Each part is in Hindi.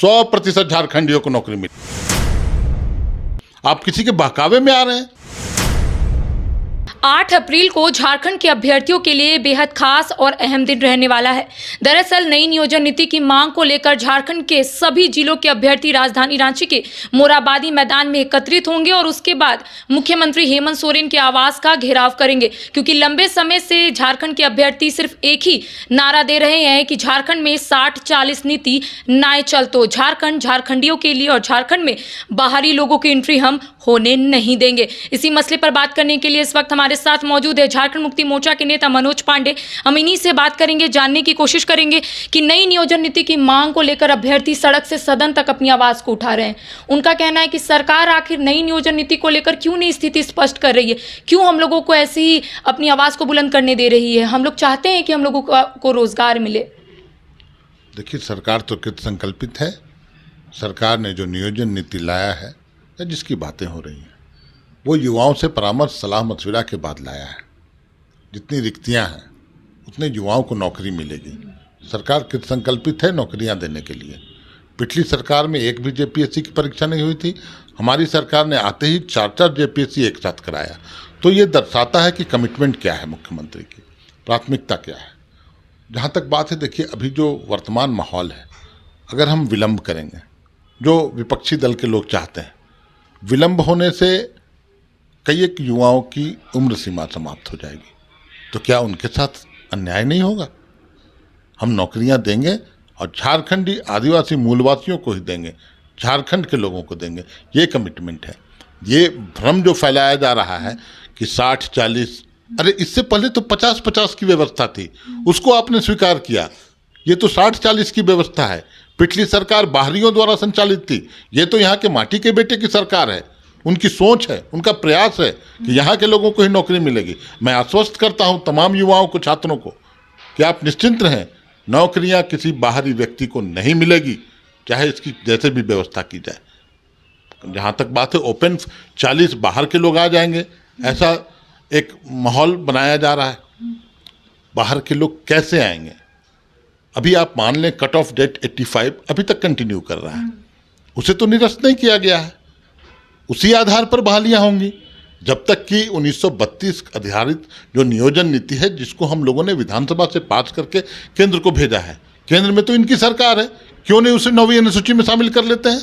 100% झारखंडियों को नौकरी मिली। आप किसी के बहकावे में आ रहे हैं। 8 अप्रैल को झारखंड के अभ्यर्थियों के लिए बेहद खास और अहम दिन रहने वाला है। दरअसल नई नियोजन नीति की मांग को लेकर झारखंड के सभी जिलों के अभ्यर्थी राजधानी रांची के मोराबादी मैदान में एकत्रित होंगे और उसके बाद मुख्यमंत्री हेमंत सोरेन के आवास का घेराव करेंगे, क्योंकि लंबे समय से झारखंड के अभ्यर्थी सिर्फ एक ही नारा दे रहे हैं कि झारखंड में 60-40 नीति ना चल तो झारखंड झारखंडियों के लिए और झारखंड में बाहरी लोगों की एंट्री हम होने नहीं देंगे। इसी मसले पर बात करने के लिए इस वक्त हमारे साथ मौजूद है झारखंड मुक्ति मोर्चा के नेता मनोज पांडे। हम इन्हीं से बात करेंगे, जानने की कोशिश करेंगे कि नई नियोजन नीति की मांग को लेकर अभ्यर्थी सड़क से सदन तक अपनी आवाज को उठा रहे हैं। उनका कहना है कि सरकार आखिर नई नियोजन नीति को लेकर क्यों नहीं स्थिति स्पष्ट कर रही है, क्यों हम लोगों को ऐसे ही अपनी आवाज को बुलंद करने दे रही है। हम लोग चाहते हैं कि हम लोगों को रोजगार मिले। देखिए, सरकार तो कृत संकल्पित है। सरकार ने जो नियोजन नीति लाया है या जिसकी बातें हो रही हैं, वो युवाओं से परामर्श सलाह मशविरा के बाद लाया है। जितनी रिक्तियां हैं उतने युवाओं को नौकरी मिलेगी। सरकार कृत संकल्पित है नौकरियां देने के लिए। पिछली सरकार में एक भी जेपीएससी की परीक्षा नहीं हुई थी। हमारी सरकार ने आते ही 4 जेपीएससी एक साथ कराया। तो ये दर्शाता है कि कमिटमेंट क्या है मुख्यमंत्री की, प्राथमिकता क्या है। जहाँ तक बात है, देखिए, अभी जो वर्तमान माहौल है, अगर हम विलंब करेंगे, जो विपक्षी दल के लोग चाहते हैं, विलंब होने से कई एक युवाओं की उम्र सीमा समाप्त हो जाएगी। तो क्या उनके साथ अन्याय नहीं होगा? हम नौकरियां देंगे और झारखंडी आदिवासी मूलवासियों को ही देंगे, झारखंड के लोगों को देंगे। ये कमिटमेंट है। ये भ्रम जो फैलाया जा रहा है कि 60-40, अरे इससे पहले तो 50-50 की व्यवस्था थी, उसको आपने स्वीकार किया। ये तो 60-40 की व्यवस्था है। पिछली सरकार बाहरियों द्वारा संचालित थी। ये तो यहाँ के माटी के बेटे की सरकार है। उनकी सोच है, उनका प्रयास है कि यहाँ के लोगों को ही नौकरी मिलेगी। मैं आश्वस्त करता हूँ तमाम युवाओं को, छात्रों को, कि आप निश्चिंत रहें, नौकरियाँ किसी बाहरी व्यक्ति को नहीं मिलेगी, चाहे इसकी जैसे भी व्यवस्था की जाए। जहाँ तक बात है, ओपन 40 बाहर के लोग आ जाएंगे, ऐसा एक माहौल बनाया जा रहा है। बाहर के लोग कैसे आएंगे? अभी आप मान लें कट ऑफ डेट 85 अभी तक कंटिन्यू कर रहा है, उसे तो निरस्त नहीं किया गया है। उसी आधार पर बहालियां होंगी जब तक कि 1932 आधारित जो नियोजन नीति है, जिसको हम लोगों ने विधानसभा से पास करके केंद्र को भेजा है। केंद्र में तो इनकी सरकार है, क्यों नहीं उसे 9वीं अनुसूची में शामिल कर लेते हैं?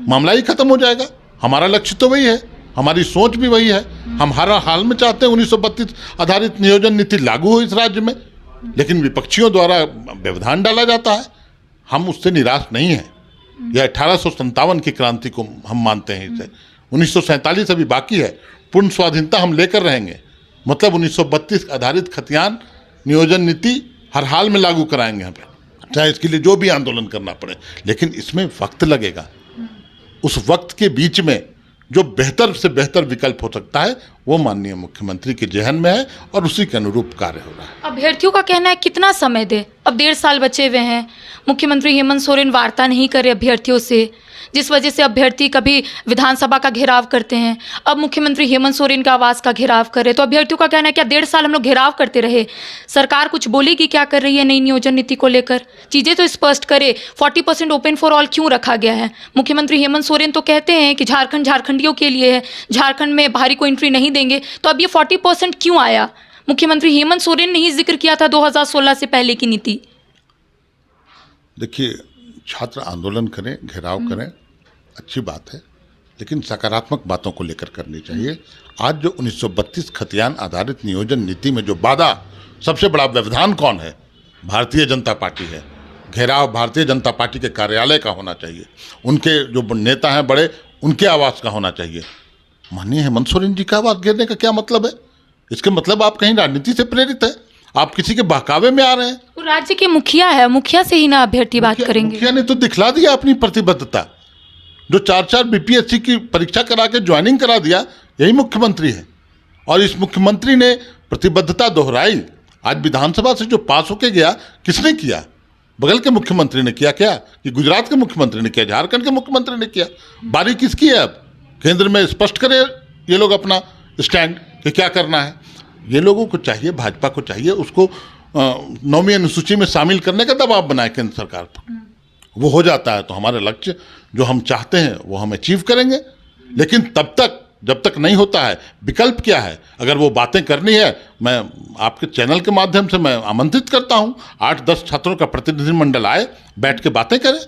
मामला ही खत्म हो जाएगा। हमारा लक्ष्य तो वही है, हमारी सोच भी वही है। हम हर हाल में चाहते हैं 1932 आधारित नियोजन नीति लागू हो इस राज्य में, लेकिन विपक्षियों द्वारा व्यवधान डाला जाता है। हम उससे निराश नहीं हैं। यह 1857 की क्रांति को हम मानते हैं। इसे 1947 अभी बाकी है। पूर्ण स्वाधीनता हम लेकर रहेंगे। मतलब 1932 आधारित खतियान नियोजन नीति हर हाल में लागू कराएंगे हम, चाहे इसके लिए जो भी आंदोलन करना पड़े। लेकिन इसमें वक्त लगेगा। उस वक्त के बीच में जो बेहतर से बेहतर विकल्प हो सकता है, वो माननीय मुख्यमंत्री के जहन में है और उसी के अनुरूप कार्य हो रहा है। अभ्यर्थियों का कहना है कितना समय दे, अब 1.5 साल बचे हुए हैं। मुख्यमंत्री हेमंत सोरेन वार्ता नहीं करे अभ्यर्थियों से, जिस वजह से अभ्यर्थी कभी विधानसभा का घेराव करते हैं। अब मुख्यमंत्री हेमंत सोरेन का आवास का घेराव करे, तो अभ्यर्थियों का कहना है क्या 1.5 साल हम लोग घेराव करते रहे? सरकार कुछ बोलेगी क्या कर रही है नई नियोजन नीति को लेकर? चीज़ें तो स्पष्ट करे। 40% ओपन फॉर ऑल क्यों रखा गया है? मुख्यमंत्री हेमंत सोरेन तो कहते हैं कि झारखंड झारखंडियों के लिए है, झारखंड में बाहरी को एंट्री नहीं देंगे। तो अब ये 40% क्यों आया? मुख्यमंत्री हेमंत सोरेन ने ही जिक्र किया था 2016 से पहले की नीति। देखिए, छात्र आंदोलन करें, घेराव करें, अच्छी बात है, लेकिन सकारात्मक बातों को लेकर करनी चाहिए। आज जो 1932 खतियान आधारित नियोजन नीति में जो बाधा, सबसे बड़ा व्यवधान कौन है? भारतीय जनता पार्टी है। घेराव भारतीय जनता पार्टी के कार्यालय का होना चाहिए, उनके जो नेता हैं बड़े, उनके आवास का होना चाहिए। माननीय हेमंत सोरेन जी का आवास घेरने का क्या मतलब है? इसके मतलब आप कहीं राजनीति से प्रेरित है, आप किसी के बहकावे में आ रहे हैं। वो राज्य के मुखिया है, मुखिया से ही ना अभ्यर्थी बात करेंगे। मुखिया ने तो दिखला दिया अपनी प्रतिबद्धता। जो 4 बीपीएससी की परीक्षा करा के ज्वाइनिंग करा दिया, यही मुख्यमंत्री है। और इस मुख्यमंत्री ने प्रतिबद्धता दोहराई। आज विधानसभा से जो पास होके गया, किसने किया? बगल के मुख्यमंत्री ने किया क्या? कि गुजरात के मुख्यमंत्री ने किया, झारखंड के मुख्यमंत्री ने किया? बारी किसकी है? अब केंद्र में स्पष्ट करे ये लोग अपना स्टैंड कि क्या करना है। ये लोगों को चाहिए, भाजपा को चाहिए, उसको 9वीं अनुसूची में शामिल करने का दबाव बनाए केंद्र सरकार पर। वो हो जाता है तो हमारे लक्ष्य जो हम चाहते हैं वो हम अचीव करेंगे। लेकिन तब तक, जब तक नहीं होता है, विकल्प क्या है? अगर वो बातें करनी है, मैं आपके चैनल के माध्यम से मैं आमंत्रित करता हूँ, 8-10 छात्रों का प्रतिनिधिमंडल आए, बैठ के बातें करें।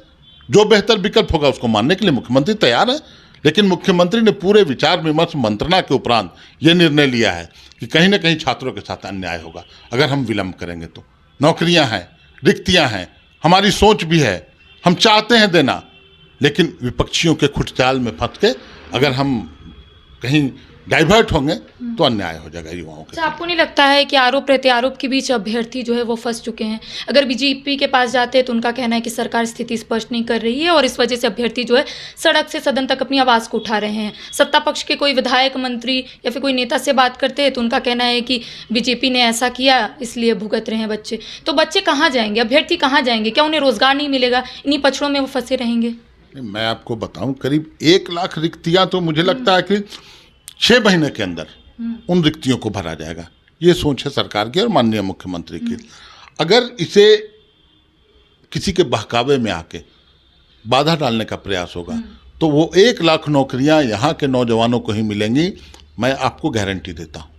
जो बेहतर विकल्प होगा उसको मानने के लिए मुख्यमंत्री तैयार है। लेकिन मुख्यमंत्री ने पूरे विचार विमर्श मंत्रणा के उपरांत ये निर्णय लिया है कि कहीं ना कहीं छात्रों के साथ अन्याय होगा अगर हम विलंब करेंगे तो। नौकरियां हैं, रिक्तियां हैं, हमारी सोच भी है, हम चाहते हैं देना, लेकिन विपक्षियों के खुटचाल में फंस के अगर हम कहीं डाइवर्ट होंगे तो अन्याय हो जाएगा युवाओं के। अच्छा, आपको नहीं लगता है कि आरोप प्रत्यारोप के बीच अभ्यर्थी जो है वो फंस चुके हैं? अगर बीजेपी के पास जाते हैं तो उनका कहना है कि सरकार स्थिति स्पष्ट नहीं कर रही है और इस वजह से अभ्यर्थी जो है सड़क से सदन तक अपनी आवाज़ को उठा रहे हैं। सत्ता पक्ष के कोई विधायक, मंत्री या फिर कोई नेता से बात करते हैं तो उनका कहना है कि बीजेपी ने ऐसा किया इसलिए भुगत रहे हैं बच्चे। तो बच्चे कहाँ जाएंगे, अभ्यर्थी कहाँ जाएंगे? क्या उन्हें रोजगार नहीं मिलेगा? इन्हीं पछड़ों में वो फंसे रहेंगे? मैं आपको बताऊं, करीब 1 लाख रिक्तियां तो मुझे लगता है कि 6 महीने के अंदर उन रिक्तियों को भरा जाएगा। ये सोच है सरकार की और माननीय मुख्यमंत्री की। अगर इसे किसी के बहकावे में आके बाधा डालने का प्रयास होगा तो वो 1 लाख नौकरियां यहाँ के नौजवानों को ही मिलेंगी, मैं आपको गारंटी देता हूँ।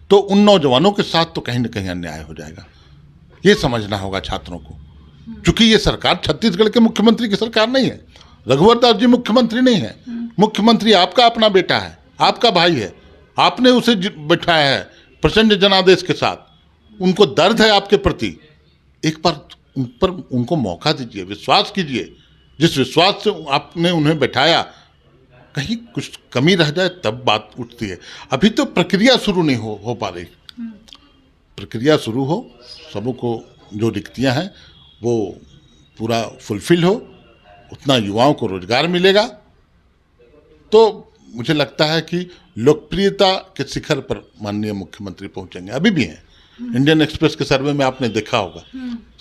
तो उन नौजवानों के साथ तो कहीं ना कहीं अन्याय हो जाएगा, ये समझना होगा छात्रों को। क्योंकि ये सरकार छत्तीसगढ़ के मुख्यमंत्री की सरकार नहीं है, रघुवर दास जी मुख्यमंत्री नहीं है। मुख्यमंत्री आपका अपना बेटा है, आपका भाई है, आपने उसे बिठाया है प्रचंड जनादेश के साथ। उनको दर्द है आपके प्रति, एक बार उन पर उनको मौका दीजिए, विश्वास कीजिए। जिस विश्वास से आपने उन्हें बैठाया, कहीं कुछ कमी रह जाए तब बात उठती है। अभी तो प्रक्रिया शुरू नहीं हो पा रही। प्रक्रिया शुरू हो, सबको जो रिक्तियां हैं वो पूरा फुलफिल हो, उतना युवाओं को रोजगार मिलेगा, तो मुझे लगता है कि लोकप्रियता के शिखर पर माननीय मुख्यमंत्री पहुंचेंगे। अभी भी हैं। इंडियन एक्सप्रेस के सर्वे में आपने देखा होगा,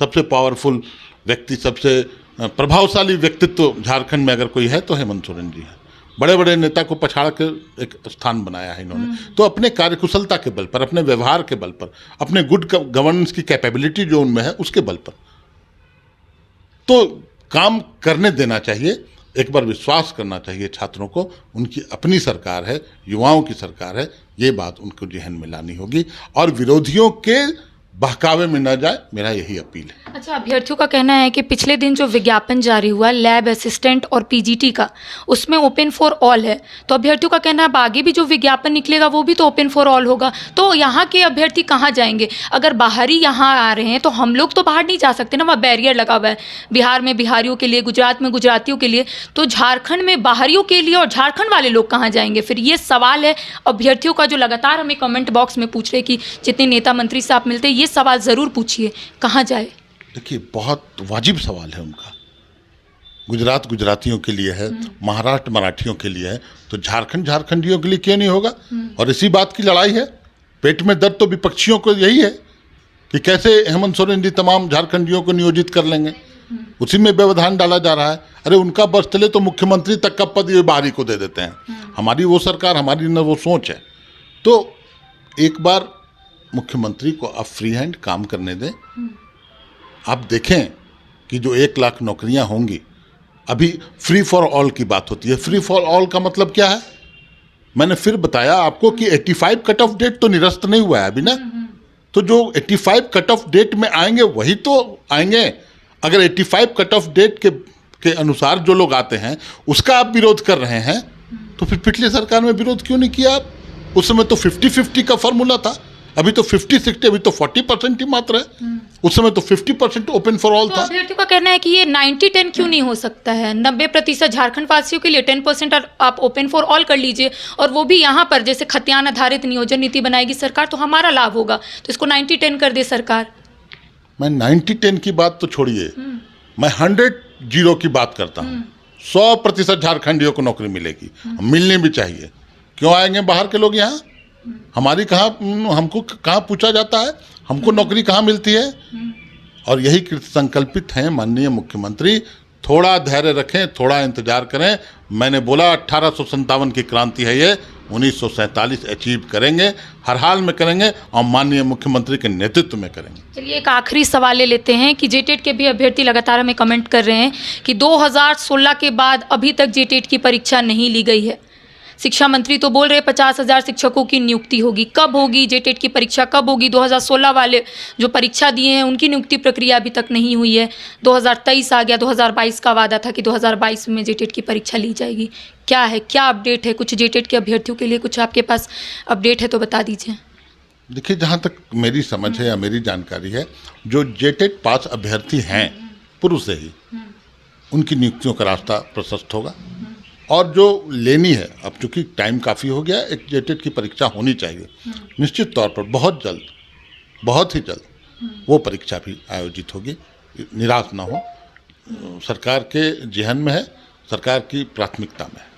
सबसे पावरफुल व्यक्ति, सबसे प्रभावशाली व्यक्तित्व झारखंड में अगर कोई है तो हेमंत सोरेन जी हैं। बड़े बड़े नेता को पछाड़ कर एक स्थान बनाया है इन्होंने। तो अपने कार्यकुशलता के बल पर, अपने व्यवहार के बल पर, अपने गुड गवर्नेंस की कैपेबिलिटी जो उनमें है उसके बल पर तो काम करने देना चाहिए। एक बार विश्वास करना चाहिए छात्रों को, उनकी अपनी सरकार है, युवाओं की सरकार है, ये बात उनको जहन में लानी होगी और विरोधियों के बहकावे में न जाए, मेरा यही अपील है। अच्छा, अभ्यर्थियों का कहना है कि पिछले दिन जो विज्ञापन जारी हुआ लैब असिस्टेंट और पीजीटी का, उसमें ओपन फॉर ऑल है। तो अभ्यर्थियों का कहना है अब आगे भी जो विज्ञापन निकलेगा वो भी तो ओपन फॉर ऑल होगा। तो यहाँ के अभ्यर्थी कहाँ जाएंगे? अगर बाहरी यहाँ आ रहे हैं तो हम लोग तो बाहर नहीं जा सकते ना, वहाँ बैरियर लगा हुआ है। बिहार में बिहारियों के लिए, गुजरात में गुजरातियों के लिए, तो झारखंड में बाहरियों के लिए और झारखंड वाले लोग कहाँ जाएंगे? फिर ये सवाल है अभ्यर्थियों का, जो लगातार हमें कमेंट बॉक्स में पूछ रहे कि जितने नेता मंत्री से आप मिलते हैं, ये सवाल ज़रूर पूछिए, कहाँ जाए? देखिए, बहुत वाजिब सवाल है उनका। गुजरात गुजरातियों के लिए है, महाराष्ट्र मराठियों के लिए है, तो झारखंड झारखंडियों के लिए क्यों नहीं होगा? और इसी बात की लड़ाई है। पेट में दर्द तो विपक्षियों को यही है कि कैसे हेमंत सोरेन जी तमाम झारखंडियों को नियोजित कर लेंगे, उसी में व्यवधान डाला जा रहा है। अरे उनका बस चले तो मुख्यमंत्री तक का पद ये बाहरी को दे देते हैं। हमारी वो सरकार, हमारी न वो सोच है। तो एक बार मुख्यमंत्री को आप फ्री हैंड काम करने दें। आप देखें कि जो 1 लाख नौकरियां होंगी, अभी फ्री फॉर ऑल की बात होती है। फ्री फॉर ऑल का मतलब क्या है? मैंने फिर बताया आपको कि 85 कट ऑफ डेट तो निरस्त नहीं हुआ है अभी ना। तो जो 85 कट ऑफ डेट में आएंगे वही तो आएंगे। अगर 85 कट ऑफ डेट के अनुसार जो लोग आते हैं उसका आप विरोध कर रहे हैं, तो फिर पिछली सरकार में विरोध क्यों नहीं किया आप? उस समय तो 50-50 का फॉर्मूला था, अभी तो 50-60, अभी तो 40% ही मात्र है। उस समय तो 50% ओपन फॉर ऑल था। अभ्यर्थियों का कहना है कि ये 90-10 क्यों नहीं हो सकता है? 90% झारखंड वासियों के लिए, 10% आप ओपन फॉर ऑल कर लीजिए, और वो भी यहाँ पर जैसे खतियान आधारित नियोजन नीति बनाएगी सरकार तो हमारा लाभ होगा। तो इसको 90-10 कर दे सरकार। मैं 90-10 की बात तो छोड़िए, मैं 100-0 की बात करता हूँ। 100% झारखंडियों को नौकरी मिलेगी, मिलनी भी चाहिए। क्यों आएंगे बाहर के लोग यहाँ? हमारी कहाँ, हमको कहाँ पूछा जाता है, हमको नौकरी कहाँ मिलती है? और यही कृत संकल्पित हैं माननीय मुख्यमंत्री। थोड़ा धैर्य रखें, थोड़ा इंतजार करें। मैंने बोला 1857 की क्रांति है ये, 1947 अचीव करेंगे, हर हाल में करेंगे और माननीय मुख्यमंत्री के नेतृत्व में करेंगे। चलिए एक आखिरी सवाल ले लेते हैं कि जेटेट के भी अभ्यर्थी लगातार हमें कमेंट कर रहे हैं कि 2016 के बाद अभी तक जेटेट की परीक्षा नहीं ली गई है। शिक्षा मंत्री तो बोल रहे 50,000 शिक्षकों की नियुक्ति होगी, कब होगी जेटेट की परीक्षा, कब होगी? 2016 वाले जो परीक्षा दिए हैं उनकी नियुक्ति प्रक्रिया अभी तक नहीं हुई है। 2023 आ गया, 2022 का वादा था कि 2022 में जेटेट की परीक्षा ली जाएगी। क्या है, क्या अपडेट है? कुछ जेटेट के अभ्यर्थियों के लिए कुछ आपके पास अपडेट है तो बता दीजिए। देखिए, जहाँ तक मेरी समझ है या मेरी जानकारी है, जो जेटेट पास अभ्यर्थी हैं पूर्व से ही, उनकी नियुक्तियों का रास्ता प्रशस्त होगा। और जो लेनी है, अब चूंकि टाइम काफ़ी हो गया, एक जेटेट की परीक्षा होनी चाहिए। निश्चित तौर पर बहुत जल्द, बहुत ही जल्द वो परीक्षा भी आयोजित होगी। निराश ना हो, सरकार के जेहन में है, सरकार की प्राथमिकता में है।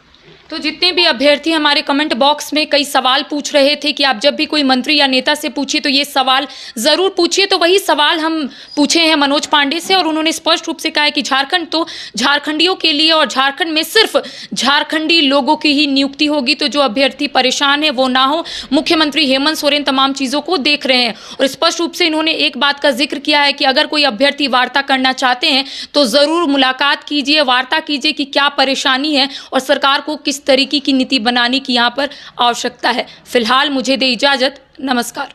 तो जितने भी अभ्यर्थी हमारे कमेंट बॉक्स में कई सवाल पूछ रहे थे कि आप जब भी कोई मंत्री या नेता से पूछिए तो ये सवाल ज़रूर पूछिए, तो वही सवाल हम पूछे हैं मनोज पांडे से और उन्होंने स्पष्ट रूप से कहा है कि झारखंड तो झारखंडियों के लिए और झारखंड में सिर्फ झारखंडी लोगों की ही नियुक्ति होगी। तो जो अभ्यर्थी परेशान है वो ना हो, मुख्यमंत्री हेमंत सोरेन तमाम चीज़ों को देख रहे हैं। और स्पष्ट रूप से इन्होंने एक बात का जिक्र किया है कि अगर कोई अभ्यर्थी वार्ता करना चाहते हैं तो ज़रूर मुलाकात कीजिए, वार्ता कीजिए कि क्या परेशानी है और सरकार को किस तरीके की नीति बनाने की यहाँ पर आवश्यकता है। फिलहाल मुझे दे इजाज़त, नमस्कार।